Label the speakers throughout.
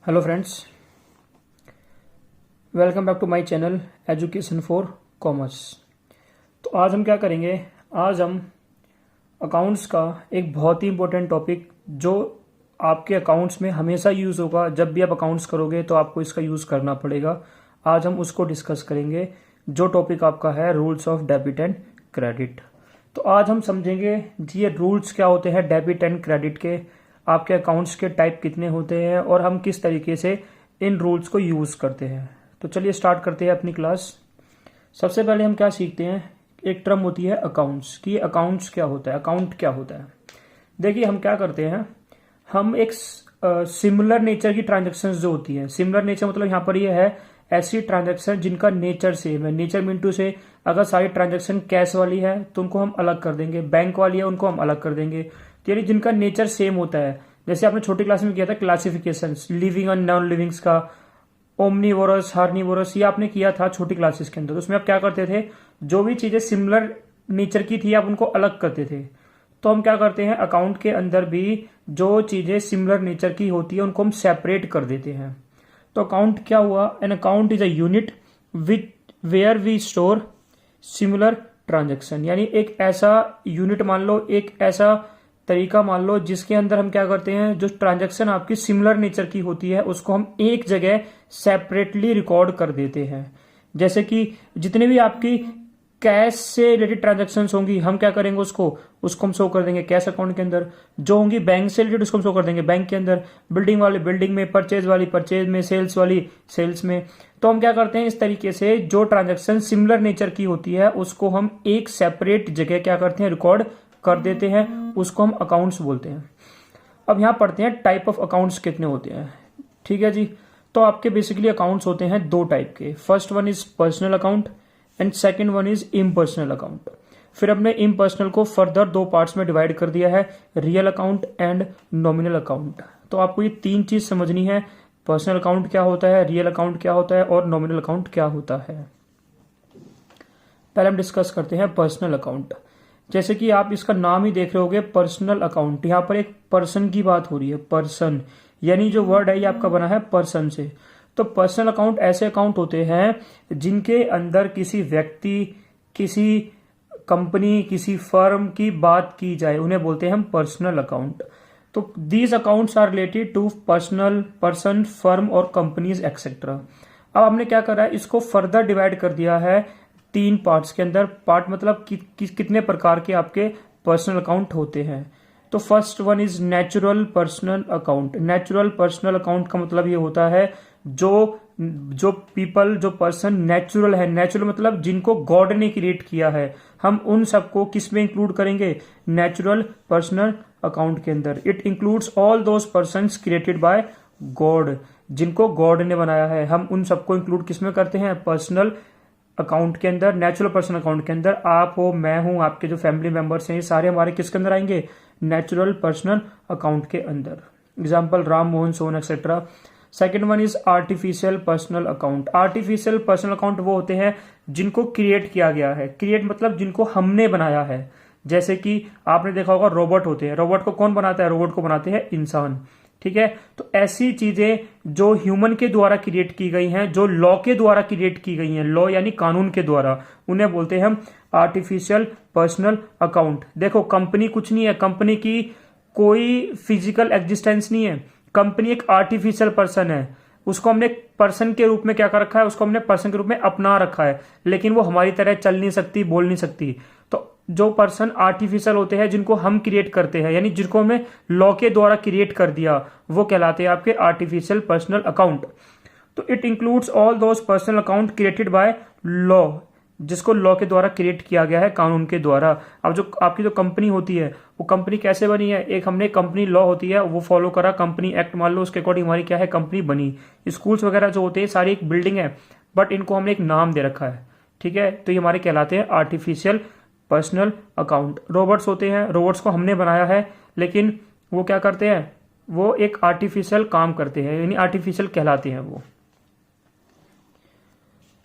Speaker 1: Hello friends, welcome back to my channel education for commerce. तो आज हम क्या करेंगे, आज हम अकाउंट्स का एक बहुत ही इंपॉर्टेंट टॉपिक जो आपके अकाउंट्स में हमेशा यूज़ होगा। जब भी आप अकाउंट्स करोगे तो आपको इसका यूज़ करना पड़ेगा। आज हम उसको डिस्कस करेंगे, जो टॉपिक आपका है rules of debit and credit. तो आज हम समझेंगे जी ये रूल्स क्या होते हैं डेबिट एंड क्रेडिट के, आपके अकाउंट्स के टाइप कितने होते हैं और हम किस तरीके से इन रूल्स को यूज़ करते हैं। तो चलिए स्टार्ट करते हैं अपनी क्लास। सबसे पहले हम क्या सीखते हैं, एक टर्म होती है अकाउंट्स की। अकाउंट्स क्या होता है, अकाउंट क्या होता है। देखिए हम क्या करते हैं, हम एक सिमिलर नेचर की ट्रांजेक्शन जो होती है, सिमिलर नेचर मतलब यहाँ पर ये है ऐसी ट्रांजेक्शन जिनका नेचर सेम है। नेचर मिनटू से अगर सारी ट्रांजेक्शन कैश वाली है तो उनको हम अलग कर देंगे, बैंक वाली है उनको हम अलग कर देंगे। यानी जिनका नेचर सेम होता है, जैसे आपने छोटी क्लास में किया था classification living and non livings का, ओमनीवोरस हार्निवोरस, ये आपने किया था छोटी क्लासेस के अंदर। तो उसमें आप क्या करते थे, जो भी चीजें सिमिलर नेचर की थी आप उनको अलग करते थे। तो हम क्या करते हैं, अकाउंट के अंदर भी जो चीजें सिमिलर नेचर की होती है उनको हम सेपरेट कर देते हैं। तो अकाउंट क्या हुआ, an account is a unit with where we store similar transaction. यानी एक ऐसा यूनिट मान लो, एक ऐसा तरीका मान लो जिसके अंदर हम क्या करते हैं, जो ट्रांजैक्शन आपकी सिमिलर नेचर की होती है उसको हम एक जगह सेपरेटली रिकॉर्ड कर देते हैं। जैसे कि जितने भी आपकी कैश से रिलेटेड ट्रांजैक्शंस होंगी हम क्या करेंगे, उसको हम शो कर देंगे कैश अकाउंट के अंदर। जो होंगी बैंक से रिलेटेड उसको हम शो कर देंगे बैंक के अंदर, बिल्डिंग वाली बिल्डिंग में, परचेज वाली परचेज में, सेल्स वाली सेल्स में। तो हम क्या करते हैं, इस तरीके से जो ट्रांजैक्शन सिमिलर नेचर की होती है उसको हम एक सेपरेट जगह क्या करते हैं, रिकॉर्ड कर देते हैं। उसको हम अकाउंट्स बोलते हैं। अब यहां पढ़ते हैं टाइप ऑफ अकाउंट्स कितने होते हैं। ठीक है जी, तो आपके बेसिकली अकाउंट्स होते हैं दो टाइप के। First one is personal account and second one is impersonal account. फिर हमने इम्पर्सनल को फर्दर दो पार्ट्स में डिवाइड कर दिया है, real account and nominal account. तो आपको ये तीन चीज समझनी है, पर्सनल अकाउंट क्या होता है, रियल अकाउंट क्या होता है और नॉमिनल अकाउंट क्या होता है। पहले हम डिस्कस करते हैं पर्सनल अकाउंट। जैसे कि आप इसका नाम ही देख रहे होगे पर्सनल अकाउंट, यहाँ पर एक पर्सन की बात हो रही है। पर्सन यानी जो वर्ड है ये आपका बना है पर्सन से। तो पर्सनल अकाउंट ऐसे अकाउंट होते हैं जिनके अंदर किसी व्यक्ति, किसी कंपनी, किसी फर्म की बात की जाए, उन्हें बोलते हैं हम पर्सनल अकाउंट। तो these accounts are related to personal person, firm और कंपनीज एक्सेट्रा। अब हमने क्या करा है, इसको फर्दर डिवाइड कर दिया है तीन पार्ट्स के अंदर। पार्ट मतलब कितने प्रकार के आपके पर्सनल अकाउंट होते हैं। तो first one is natural personal account. Natural personal account का मतलब ये होता है जो पीपल, जो पर्सन नेचुरल है। नेचुरल मतलब जिनको गॉड ने क्रिएट किया है, हम उन सबको किस में इंक्लूड करेंगे, नेचुरल पर्सनल अकाउंट के अंदर। It includes all those persons created by God, जिनको गॉड ने बनाया है, हम उन सबको इंक्लूड किस में करते हैं, पर्सनल अकाउंट के अंदर। नेचुरल पर्सन अकाउंट के अंदर आप हो, मैं हूं, आपके जो फैमिली मेंबर्स हैं, ये सारे हमारे किसके अंदर आएंगे, नेचुरल पर्सनल अकाउंट के अंदर। एग्जांपल राम, मोहन, सोन etcetera. Second one is artificial personal account. Artificial personal account वो होते हैं जिनको क्रिएट किया गया है। क्रिएट मतलब जिनको हमने बनाया है। जैसे कि आपने देखा होगा रोबोट होते हैं, रोबोट को कौन बनाता है, रोबोट को बनाते हैं इंसान। ठीक है, तो ऐसी चीजें जो ह्यूमन के द्वारा क्रिएट की गई हैं, जो लॉ के द्वारा क्रिएट की गई हैं, लॉ यानी कानून के द्वारा, उन्हें बोलते हैं हम आर्टिफिशियल पर्सनल अकाउंट। देखो कंपनी कुछ नहीं है, कंपनी की कोई फिजिकल एग्जिस्टेंस नहीं है, कंपनी एक आर्टिफिशियल पर्सन है। उसको हमने पर्सन के रूप में क्या कर रखा है, उसको हमने पर्सन के रूप में अपना रखा है, लेकिन वो हमारी तरह चल नहीं सकती, बोल नहीं सकती। तो जो पर्सन आर्टिफिशियल होते हैं, जिनको हम क्रिएट करते हैं, यानी जिनको हमें लॉ के द्वारा क्रिएट कर दिया, वो कहलाते हैं आपके आर्टिफिशियल पर्सनल अकाउंट। तो it includes all those personal account created by law, जिसको लॉ के द्वारा क्रिएट किया गया है, कानून के द्वारा। अब जो आपकी जो कंपनी होती है वो कंपनी कैसे बनी है, एक हमने कंपनी लॉ होती है वो फॉलो करा, कंपनी एक्ट मान लो, उसके अकॉर्डिंग हमारी क्या है, कंपनी बनी। स्कूल्स वगैरह जो होते हैं सारी एक बिल्डिंग है, बट इनको हमने एक नाम दे रखा है। ठीक है, तो ये हमारे कहलाते हैं आर्टिफिशियल पर्सनल अकाउंट। रोबोट्स होते हैं, रोबोट्स को हमने बनाया है, लेकिन वो क्या करते हैं, वो एक आर्टिफिशियल काम करते हैं, यानी आर्टिफिशियल कहलाते हैं वो।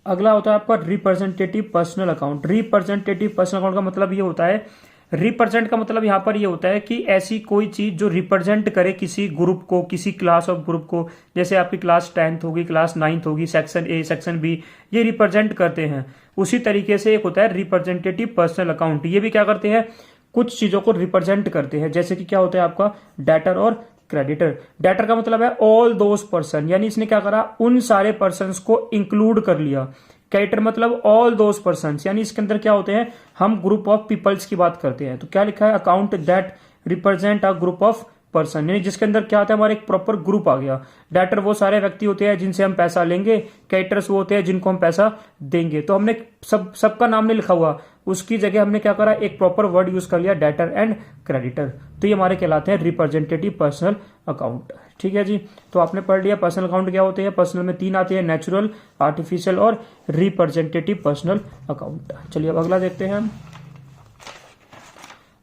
Speaker 1: अगला होता है आपका representative personal account. Representative personal account का मतलब ये होता है रिप्रेजेंट का मतलब यहाँ पर ये होता है कि ऐसी कोई चीज जो रिप्रेजेंट करे किसी ग्रुप को, किसी क्लास ऑफ ग्रुप को, जैसे आपकी क्लास 10th होगी, क्लास 9th होगी, सेक्शन ए, सेक्शन बी, ये रिप्रेजेंट करते हैं। उसी तरीके से एक होता है रिप्रेजेंटेटिव पर्सनल अकाउंट, ये भी क्या करते हैं, कुछ चीजों को रिप्रेजेंट करते हैं। जैसे कि क्या होता है आपका डेटर और क्रेडिटर। डेटर का मतलब है ऑल दोज पर्सन, यानी इसने क्या करा, उन सारे पर्सन को इंक्लूड कर लिया। क्रेडिटर मतलब ऑल दोज पर्सन, यानी इसके अंदर क्या होते हैं, हम ग्रुप ऑफ पीपल्स की बात करते हैं। तो क्या लिखा है, account that represent a group of person, यानी जिसके अंदर क्या आता है, हमारा एक प्रॉपर ग्रुप आ गया। डेटर वो सारे व्यक्ति होते हैं जिनसे हम पैसा लेंगे, क्रेडिटर्स वो होते हैं जिनको हम पैसा देंगे। तो हमने सबका नाम नहीं लिखा हुआ, उसकी जगह हमने क्या करा, एक प्रॉपर वर्ड यूज कर लिया, डेटर एंड क्रेडिटर। तो ये हमारे कहलाते हैं रिप्रेजेंटेटिव पर्सनल अकाउंट। ठीक है जी, तो आपने पढ़ लिया पर्सनल अकाउंट क्या होते हैं। पर्सनल में 3 आते हैं, नेचुरल, आर्टिफिशियल और रिप्रेजेंटेटिव पर्सनल अकाउंट। चलिए अब अगला देखते हैं हम।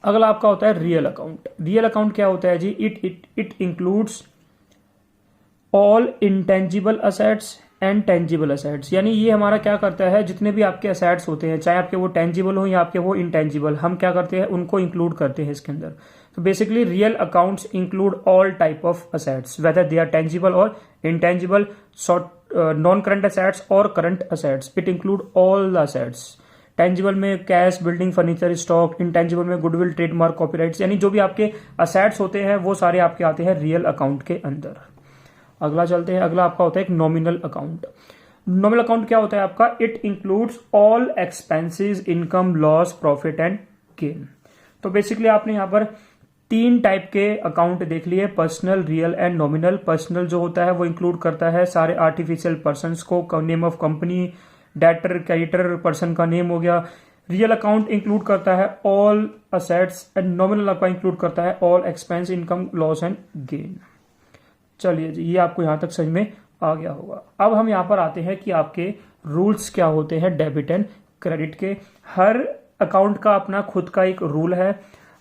Speaker 1: अगला आपका होता है रियल अकाउंट। रियल अकाउंट क्या होता है जी, it includes all intangible assets and tangible assets, यानी ये हमारा क्या करता है, जितने भी आपके असेट्स होते हैं, चाहे आपके वो टेंजिबल हो या आपके वो इंटेंजिबल, हम क्या करते हैं, उनको इंक्लूड करते हैं इसके अंदर। तो basically real accounts include all type of assets whether they are tangible और इंटेंजिबल, नॉन करंट असेट्स और current assets. It include all the assets. Tangible में cash, building, furniture, stock. Intangible में गुडविल, ट्रेडमार्क, कॉपीराइट्स, यानी जो भी आपके assets होते हैं वो सारे आपके आते हैं रियल अकाउंट के अंदर। अगला चलते हैं, अगला आपका होता है एक नॉमिनल अकाउंट। नॉमिनल अकाउंट क्या होता है आपका, it includes all expenses, income, loss, profit and gain. तो बेसिकली आपने यहाँ पर 3 टाइप के अकाउंट देख लिए, personal, real and nominal. Personal जो होता है वो इंक्लूड करता है सारे आर्टिफिशियल पर्सन को, name of company, debtor, creditor, person का नेम हो गया। रियल अकाउंट इंक्लूड करता है all assets and nominal account include करता है all expense, income, loss and gain. चलिए जी, ये आपको यहां तक समझ में आ गया होगा। अब हम यहां पर आते हैं कि आपके रूल्स क्या होते हैं डेबिट एंड क्रेडिट के। हर अकाउंट का अपना खुद का एक रूल है,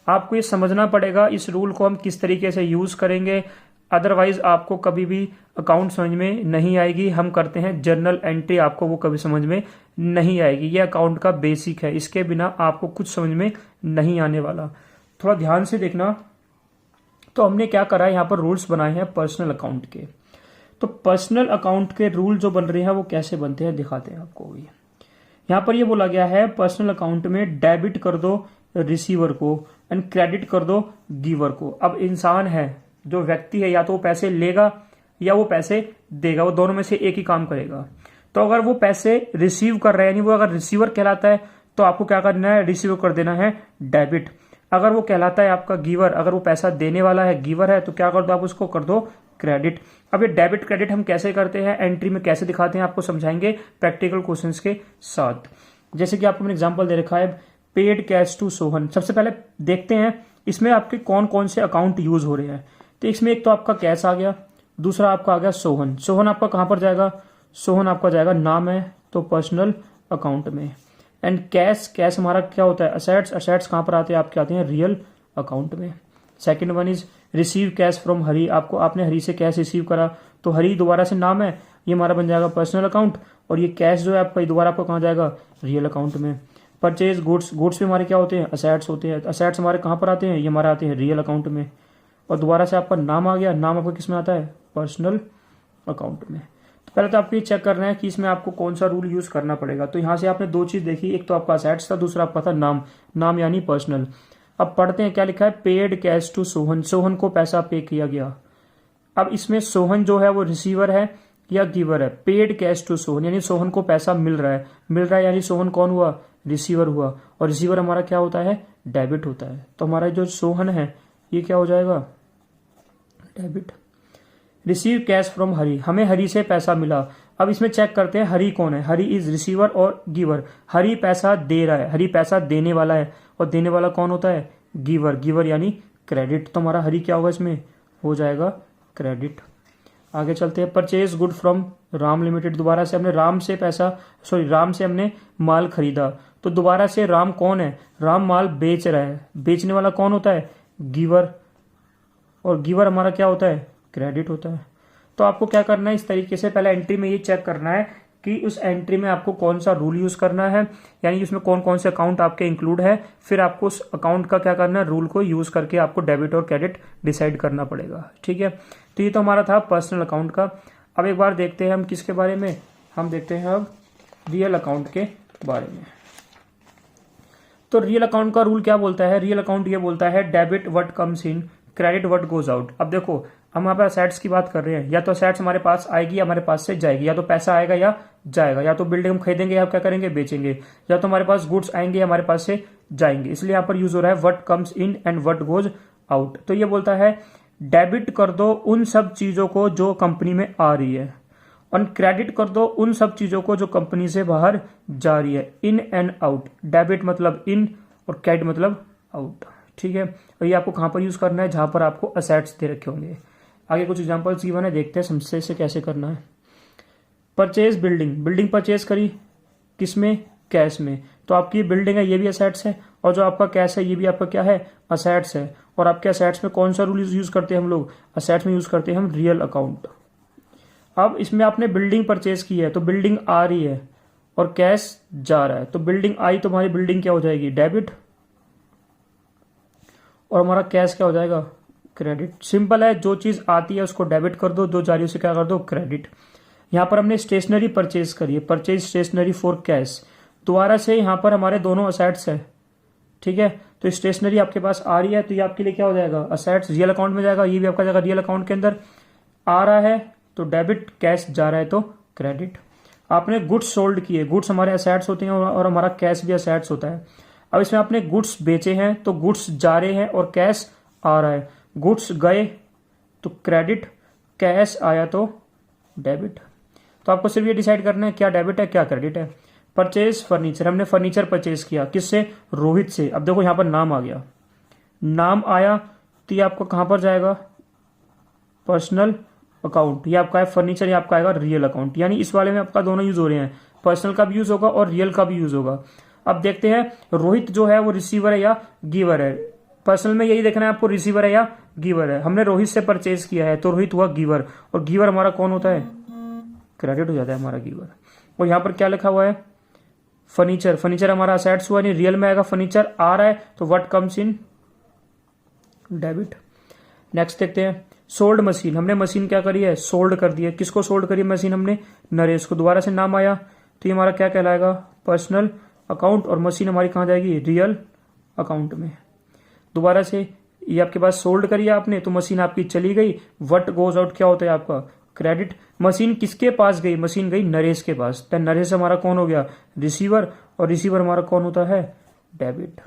Speaker 1: आपको ये समझना पड़ेगा इस रूल को हम किस तरीके से यूज करेंगे, अदरवाइज आपको कभी भी अकाउंट समझ में नहीं आएगी। हम करते हैं जर्नल एंट्री, आपको वो कभी समझ में नहीं आएगी। ये अकाउंट का बेसिक है, इसके बिना आपको कुछ समझ में नहीं आने वाला। थोड़ा ध्यान से देखना। तो हमने क्या करा है, यहाँ पर रूल्स बनाए हैं पर्सनल अकाउंट के। तो पर्सनल अकाउंट के रूल जो बन रहे हैं वो कैसे बनते हैं दिखाते हैं आपको। भी यहाँ पर ये बोला गया है पर्सनल अकाउंट में डेबिट कर दो रिसीवर को एंड क्रेडिट कर दो गिवर को। अब इंसान है, जो व्यक्ति है, या तो वो पैसे लेगा या वो पैसे देगा, वो दोनों में से एक ही काम करेगा। तो अगर वो पैसे रिसीव कर रहे हैं, यानी वो अगर रिसीवर कहलाता है तो आपको क्या करना है, रिसीव कर देना है डेबिट। अगर वो कहलाता है आपका गिवर, अगर वो पैसा देने वाला है, गिवर है, तो क्या कर दो आप उसको कर दो क्रेडिट। अब ये डेबिट क्रेडिट हम कैसे करते हैं, एंट्री में कैसे दिखाते हैं, आपको समझाएंगे प्रैक्टिकल क्वेश्चंस के साथ। जैसे कि आपको मैंने एग्जांपल दे रखा है, पेड कैश टू सोहन। सबसे पहले देखते हैं इसमें आपके कौन कौन से अकाउंट यूज हो रहे हैं। तो इसमें एक तो आपका कैश आ गया, दूसरा आपका आ गया सोहन। सोहन आपका कहां पर जाएगा, सोहन आपका जाएगा नाम है तो पर्सनल अकाउंट में। एंड कैश, कैश हमारा क्या होता है असेट्स, असेट्स कहां पर आते हैं, आपके आते हैं रियल अकाउंट में। Second one is receive cash from Hari, आपको आपने हरी से कैश रिसीव करा तो हरी दोबारा से नाम है, ये हमारा बन जाएगा पर्सनल अकाउंट। और ये कैश जो है आपका दोबारा आपको कहां जाएगा, रियल अकाउंट में। परचेज गुड्स, गुड्स भी हमारे क्या होते हैं, असेट्स होते हैं। असेट्स हमारे कहां पर आते हैं, ये हमारे आते हैं रियल अकाउंट में। और दोबारा से आपका नाम आ गया, नाम आपको किस में आता है, पर्सनल अकाउंट में। तो पहले तो आपको ये चेक करना है कि इसमें आपको कौन सा रूल यूज करना पड़ेगा। तो यहां से आपने 2 चीज देखी, एक तो आपका असेट्स था, दूसरा आपका था नाम, नाम यानी पर्सनल। अब पढ़ते हैं क्या लिखा है, paid cash to Sohan, Sohan को पैसा पे किया गया। अब इसमें सोहन जो है वो रिसीवर है या गिवर है। पेड कैश टू सोहन यानी सोहन को पैसा मिल रहा है, मिल रहा है यानी सोहन कौन हुआ, रिसीवर हुआ। और रिसीवर हमारा क्या होता है, डेबिट होता है। तो हमारा जो सोहन है ये क्या हो जाएगा, डेबिट। रिसीव कैश फ्रॉम हरी, हमें हरी से पैसा मिला। अब इसमें चेक करते हैं हरी कौन है, हरी इज रिसीवर और गिवर। हरी पैसा दे रहा है, हरी पैसा देने वाला है, और देने वाला कौन होता है, गिवर, गिवर यानी क्रेडिट। तो हमारा हरी क्या होगा, इसमें हो जाएगा क्रेडिट। आगे चलते हैं, purchase good from Ram limited, दोबारा से हमने राम से पैसा, सॉरी राम से हमने माल खरीदा। तो दोबारा से राम कौन है, राम माल बेच रहा है, बेचने वाला कौन होता है, गिवर। और गिवर हमारा क्या होता है, क्रेडिट होता है। तो आपको क्या करना है, इस तरीके से पहले एंट्री में ये चेक करना है कि उस एंट्री में आपको कौन सा रूल यूज करना है, यानी उसमें कौन कौन से अकाउंट आपके इंक्लूड है, फिर आपको उस अकाउंट का क्या करना है, रूल को यूज करके आपको डेबिट और क्रेडिट डिसाइड करना पड़ेगा। ठीक है, तो ये तो हमारा था पर्सनल अकाउंट का। अब एक बार देखते हैं हम किसके बारे में, हम देखते हैं अब रियल अकाउंट के बारे में। तो रियल अकाउंट का रूल क्या बोलता है, रियल अकाउंट ये बोलता है debit what comes in, credit what goes out. अब देखो हम यहाँ पर असेट्स की बात कर रहे हैं, या तो असेट्स हमारे पास आएगी या हमारे पास से जाएगी, या तो पैसा आएगा या जाएगा, या तो बिल्डिंग हम खरीदेंगे या क्या करेंगे, बेचेंगे, या तो हमारे पास गुड्स आएंगे या हमारे पास से जाएंगे। इसलिए यहाँ पर यूज हो रहा है what comes in and what goes out. तो ये बोलता है डेबिट कर दो उन सब चीजों को जो कंपनी में आ रही है, और क्रेडिट कर दो उन सब चीजों को जो कंपनी से बाहर जा रही है। इन एंड आउट, डेबिट मतलब इन और क्रेडिट मतलब आउट। ठीक है, और ये आपको कहां पर यूज करना है, जहां पर आपको असेट्स दे रखे होंगे। आगे कुछ एग्जांपल्स गिवन है, देखते हैं समझे से कैसे करना है। परचेज बिल्डिंग, बिल्डिंग परचेज करी किसमें, कैश में, तो आपकी बिल्डिंग है ये भी असेट्स है, और जो आपका कैश है ये भी आपका क्या है, असेट्स है। और आपके असेट्स में कौन सा रूल यूज करते हैं हम लोग, असेट्स में यूज करते हैं हम रियल अकाउंट। अब इसमें आपने बिल्डिंग परचेज की है तो बिल्डिंग आ रही है और कैश जा रहा है, तो बिल्डिंग आई तो हमारी बिल्डिंग क्या हो जाएगी, डेबिट, और हमारा कैश क्या हो जाएगा, क्रेडिट। सिंपल है, जो चीज आती है उसको डेबिट कर दो, जो जा रही है उसे क्या कर दो, क्रेडिट। यहां पर हमने स्टेशनरी परचेज करी है, परचेज स्टेशनरी फॉर कैश, दोबारा से यहां पर हमारे दोनों असेट्स है। ठीक है, तो स्टेशनरी आपके पास आ रही है तो ये आपके लिए क्या हो जाएगा, असेट्स, रियल अकाउंट में जाएगा, ये भी आपका जाएगा रियल अकाउंट के अंदर। आ रहा है तो डेबिट, कैश जा रहा है तो क्रेडिट। आपने गुड्स सोल्ड किए, गुड्स हमारे असेट्स होते हैं और हमारा कैश भी असेट्स होता है। अब इसमें आपने गुड्स बेचे हैं तो गुड्स जा रहे हैं और कैश आ रहा है। गुड्स गए तो क्रेडिट, कैश आया तो डेबिट। तो आपको सिर्फ ये डिसाइड करना है क्या डेबिट है क्या क्रेडिट है। परचेज फर्नीचर, हमने फर्नीचर परचेज किया किससे, रोहित से। अब देखो यहां पर नाम आ गया, नाम आया तो ये आपको कहां पर जाएगा, पर्सनल अकाउंट। ये आपका है फर्नीचर, ये आपका आएगा रियल अकाउंट। यानी इस वाले में आपका दोनों यूज हो रहे हैं, पर्सनल का भी यूज होगा और रियल का भी यूज होगा। अब देखते हैं रोहित जो है वो रिसीवर है या गिवर है। पर्सनल में यही देखना है आपको, रिसीवर है या गिवर है। हमने रोहित से परचेज किया है तो रोहित हुआ गिवर, और गिवर हमारा कौन होता है, क्रेडिट हो जाता है हमारा गिवर। और यहां पर क्या लिखा हुआ है, फर्नीचर, फर्नीचर हमारा असेट्स हुआ, नहीं रियल में आएगा, फर्नीचर आ रहा है तो what comes in, debit. Next देखते हैं सोल्ड मशीन, हमने मशीन क्या करी है, सोल्ड कर दी है। किसको सोल्ड करी है मशीन, हमने नरेश को। दोबारा से नाम आया तो ये हमारा क्या कहलाएगा, पर्सनल अकाउंट, और मशीन हमारी कहां जाएगी, रियल अकाउंट में। दोबारा से ये आपके पास सोल्ड करी है आपने तो मशीन आपकी चली गई, व्हाट गोज आउट क्या होता है आपका, क्रेडिट। मशीन किसके पास गई, मशीन गई नरेश के पास, तो नरेश हमारा कौन हो गया, रिसीवर, और रिसीवर हमारा कौन होता है, डेबिट।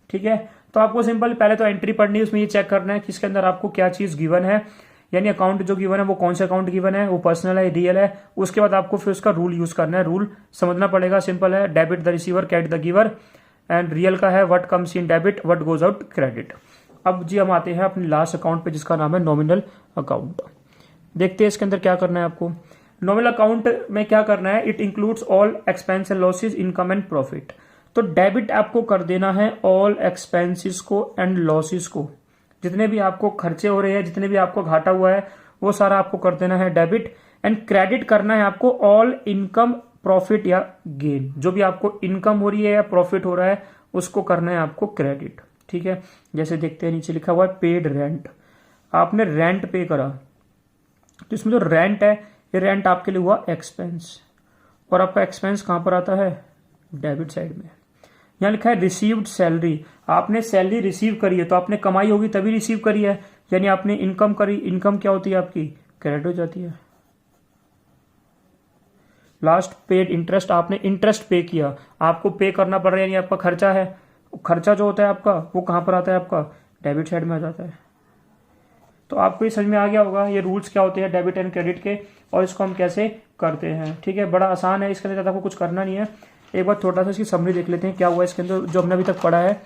Speaker 1: ठीक है, तो आपको सिंपल पहले तो एंट्री पढ़नी है, उसमें ये चेक करना है कि इसके अंदर आपको क्या चीज गिवन है, यानी अकाउंट जो गिवन है वो कौन सा अकाउंट गिवन है, वो पर्सनल है रियल है। उसके बाद आपको फिर उसका रूल यूज करना है, रूल समझना पड़ेगा, सिंपल है, debit the receiver, credit the giver, and real का है what comes in debit, what goes out credit. अब जी हम आते हैं अपने लास्ट अकाउंट पे जिसका नाम है नॉमिनल अकाउंट। देखते हैं इसके अंदर क्या करना है आपको। नॉमिनल अकाउंट में क्या करना है, it includes all expense and losses, income and profit. तो डेबिट आपको कर देना है ऑल एक्सपेंसेस को एंड लॉसेस को, जितने भी आपको खर्चे हो रहे हैं, जितने भी आपको घाटा हुआ है वो सारा आपको कर देना है डेबिट। एंड क्रेडिट करना है आपको ऑल इनकम, प्रॉफिट या गेन, जो भी आपको इनकम हो रही है या प्रॉफिट हो रहा है उसको करना है आपको क्रेडिट। ठीक है, जैसे देखते हैं नीचे लिखा हुआ है पेड रेंट, आपने रेंट पे करा तो इसमें जो रेंट है ये रेंट आपके लिए हुआ एक्सपेंस, और आपका एक्सपेंस कहां पर आता है, डेबिट साइड में। यहां लिखा है रिसीव्ड सैलरी, आपने सैलरी रिसीव करी है तो आपने कमाई होगी तभी रिसीव करी है, यानी आपने इनकम करी, इनकम क्या होती है आपकी, क्रेडिट हो जाती है। लास्ट पेड इंटरेस्ट, आपने इंटरेस्ट पे किया, आपको पे करना पड़ रहा है, यानी आपका खर्चा है, खर्चा जो होता है आपका वो कहां पर आता है, आपका डेबिट साइड में आ जाता है। तो आपको ये समझ में आ गया होगा ये रूल्स क्या होते हैं डेबिट एंड क्रेडिट के, और इसको हम कैसे करते हैं। ठीक है, बड़ा आसान है, इसके अंदर ज़्यादा आपको कुछ करना नहीं है। एक बार छोटा सा इसकी समरी देख लेते हैं क्या हुआ इसके अंदर। जो हमने अभी तक पढ़ा है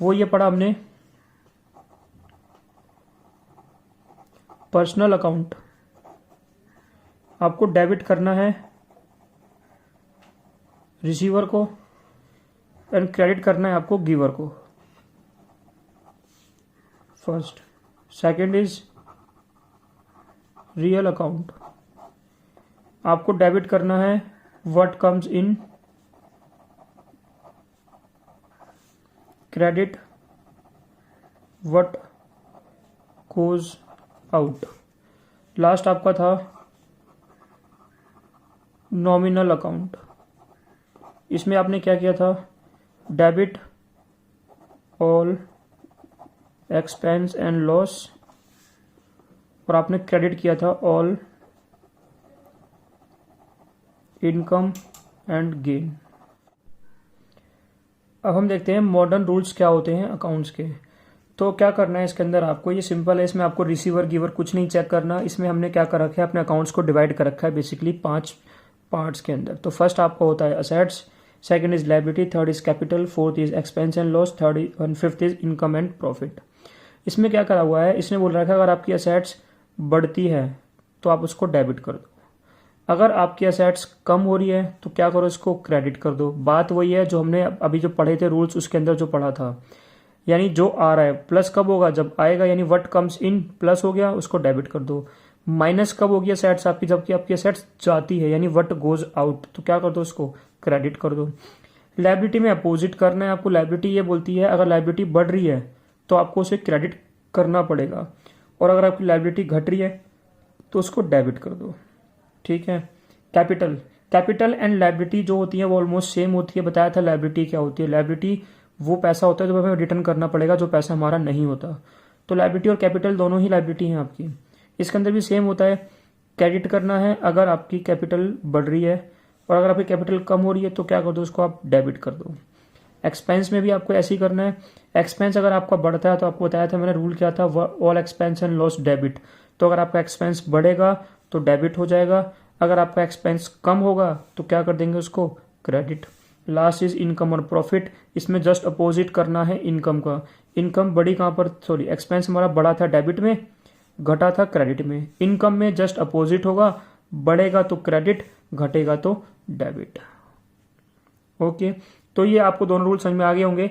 Speaker 1: वो ये पढ़ा हमने, पर्सनल अकाउंट आपको डेबिट करना है रिसीवर को, एंड क्रेडिट करना है आपको गिवर को, first. Second is real account, आपको डेबिट करना है what comes in, credit what goes out. Last आपका था नॉमिनल अकाउंट। इसमें आपने क्या किया था, debit all expense and loss, और आपने क्रेडिट किया था ऑल इनकम एंड गेन। अब हम देखते हैं मॉडर्न रूल्स क्या होते हैं अकाउंट्स के। तो क्या करना है इसके अंदर आपको, ये सिंपल है, इसमें आपको रिसीवर गिवर कुछ नहीं चेक करना। इसमें हमने क्या कर रखा है, अपने अकाउंट्स को डिवाइड कर रखा है बेसिकली 5 पार्ट्स के अंदर। तो फर्स्ट आपका होता है assets, second is liability, third is capital, fourth is expense and loss, third and fifth is income and profit. इसमें क्या करा हुआ है, इसने बोल रखा है अगर आपकी असेट्स बढ़ती है तो आप उसको डेबिट कर दो, अगर आपकी असेट्स कम हो रही है तो क्या करो, इसको क्रेडिट कर दो। बात वही है जो हमने अभी जो पढ़े थे रूल्स, उसके अंदर जो पढ़ा था, यानी जो आ रहा है प्लस कब होगा, जब आएगा, यानी व्हाट कम्स इन प्लस हो गया उसको डेबिट कर दो। माइनस कब होगी असेट्स आपकी, जबकि आपकी असेट्स जाती है, यानी व्हाट गोज आउट, तो क्या कर दो, उसको क्रेडिट कर दो। लायबिलिटी में अपोजिट करना है आपको। लायबिलिटी ये बोलती है अगर लायबिलिटी बढ़ रही है तो आपको उसे क्रेडिट करना पड़ेगा, और अगर आपकी लायबिलिटी घट रही है तो उसको डेबिट कर दो। ठीक है। कैपिटल, कैपिटल एंड लायबिलिटी जो होती है वो ऑलमोस्ट सेम होती है। बताया था लायबिलिटी क्या होती है, लायबिलिटी वो पैसा होता है जो हमें रिटर्न करना पड़ेगा, जो पैसा हमारा नहीं होता। तो लायबिलिटी और कैपिटल दोनों ही लायबिलिटी हैं आपकी। इसके अंदर भी सेम होता है, क्रेडिट करना है अगर आपकी कैपिटल बढ़ रही है, और अगर आपकी कैपिटल कम हो रही है तो क्या कर दो, उसको आप डेबिट कर दो। एक्सपेंस में भी आपको ऐसे ही करना है। एक्सपेंस अगर आपका बढ़ता है तो आपको बताया था मैंने रूल क्या था, all expense and loss debit. तो अगर आपका एक्सपेंस बढ़ेगा तो डेबिट हो जाएगा, अगर आपका एक्सपेंस कम होगा तो क्या कर देंगे, उसको क्रेडिट। लास्ट इज इनकम और प्रॉफिट। इसमें जस्ट अपोजिट करना है इनकम का। इनकम बड़ी कहाँ पर, सॉरी एक्सपेंस हमारा बढ़ा था डेबिट में, घटा था क्रेडिट में। इनकम में जस्ट अपोजिट होगा, बढ़ेगा तो क्रेडिट, घटेगा तो डेबिट। ओके, तो ये आपको दोनों रूल समझ में आ गए होंगे।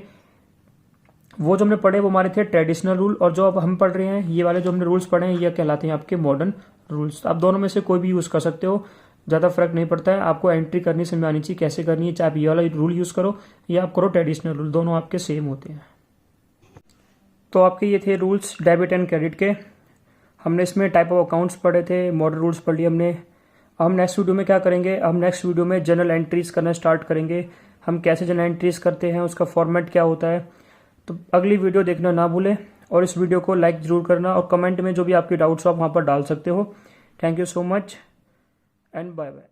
Speaker 1: वो जो हमने पढ़े वो हमारे थे ट्रेडिशनल रूल, और जो अब हम पढ़ रहे हैं ये वाले जो हमने रूल्स पढ़े हैं ये कहलाते हैं आपके मॉडर्न रूल्स। आप दोनों में से कोई भी यूज कर सकते हो, ज़्यादा फर्क नहीं पड़ता है। आपको एंट्री करनी समझ में आनी चाहिए कैसे करनी है, चाहे आप ये वाला रूल यूज़ करो या आप करो ट्रेडिशनल रूल, दोनों आपके सेम होते हैं। तो आपके ये थे रूल्स डेबिट एंड क्रेडिट के। हमने इसमें टाइप ऑफ अकाउंट्स पढ़े थे, मॉडर्न रूल्स पढ़ लिए हमने। हम नेक्स्ट वीडियो में क्या करेंगे, हम नेक्स्ट वीडियो में जनरल एंट्रीज करना स्टार्ट करेंगे। हम कैसे जनरल एंट्रीज करते हैं, उसका फॉर्मेट क्या होता है। तो अगली वीडियो देखना ना भूलें, और इस वीडियो को लाइक जरूर करना, और कमेंट में जो भी आपके डाउट्स हो आप वहाँ पर डाल सकते हो। Thank you so much and bye bye.